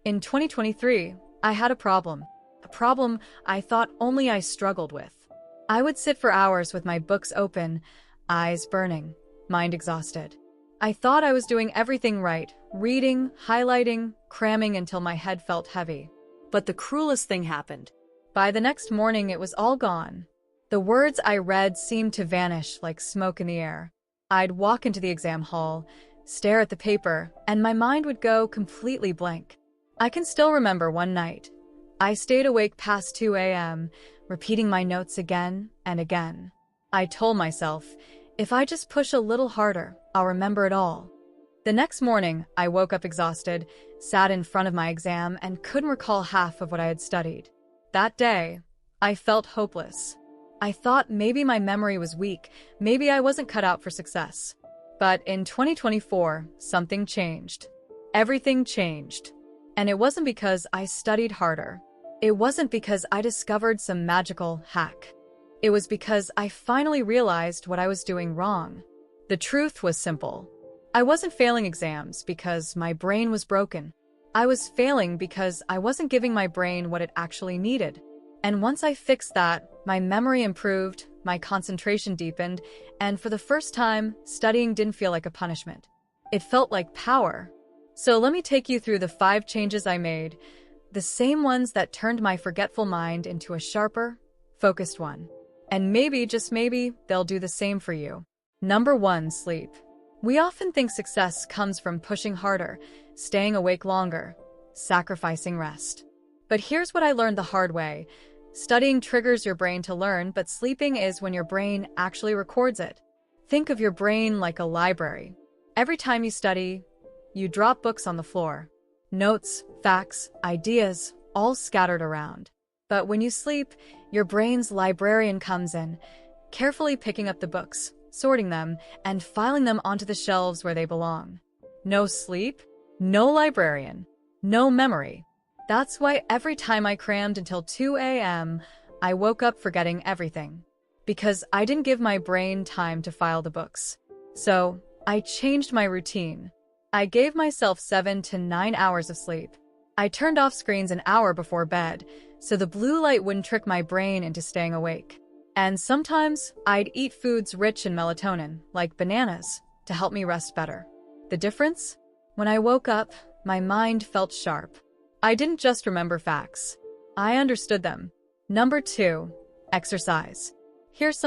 In 2023, I had a problem I thought only I struggled with. I would sit for hours with my books open, eyes burning, mind exhausted. I thought I was doing everything right, reading, highlighting, cramming until my head felt heavy. But the cruelest thing happened. By the next morning, it was all gone. The words I read seemed to vanish like smoke in the air. I'd walk into the exam hall, stare at the paper, and my mind would go completely blank. I can still remember one night. I stayed awake past 2 a.m., repeating my notes again and again. I told myself, if I just push a little harder, I'll remember it all. The next morning, I woke up exhausted, sat in front of my exam, and couldn't recall half of what I had studied. That day, I felt hopeless. I thought maybe my memory was weak, maybe I wasn't cut out for success. But in 2024, something changed. Everything changed. And it wasn't because I studied harder. It wasn't because I discovered some magical hack. It was because I finally realized what I was doing wrong. The truth was simple. I wasn't failing exams because my brain was broken. I was failing because I wasn't giving my brain what it actually needed. And once I fixed that, my memory improved, my concentration deepened, and for the first time, studying didn't feel like a punishment. It felt like power. So let me take you through the 5 changes I made, the same ones that turned my forgetful mind into a sharper, focused one. And maybe, just maybe, they'll do the same for you. Number 1, sleep. We often think success comes from pushing harder, staying awake longer, sacrificing rest. But here's what I learned the hard way. Studying triggers your brain to learn, but sleeping is when your brain actually records it. Think of your brain like a library. Every time you study, you drop books on the floor. Notes, facts, ideas, all scattered around. But when you sleep, your brain's librarian comes in, carefully picking up the books, sorting them, and filing them onto the shelves where they belong. No sleep, no librarian, no memory. That's why every time I crammed until 2 a.m., I woke up forgetting everything. Because I didn't give my brain time to file the books. So, I changed my routine. I gave myself 7 to 9 hours of sleep. I turned off screens an hour before bed, so the blue light wouldn't trick my brain into staying awake. And sometimes, I'd eat foods rich in melatonin, like bananas, to help me rest better. The difference? When I woke up, my mind felt sharp. I didn't just remember facts. I understood them. Number 2, exercise. Here's some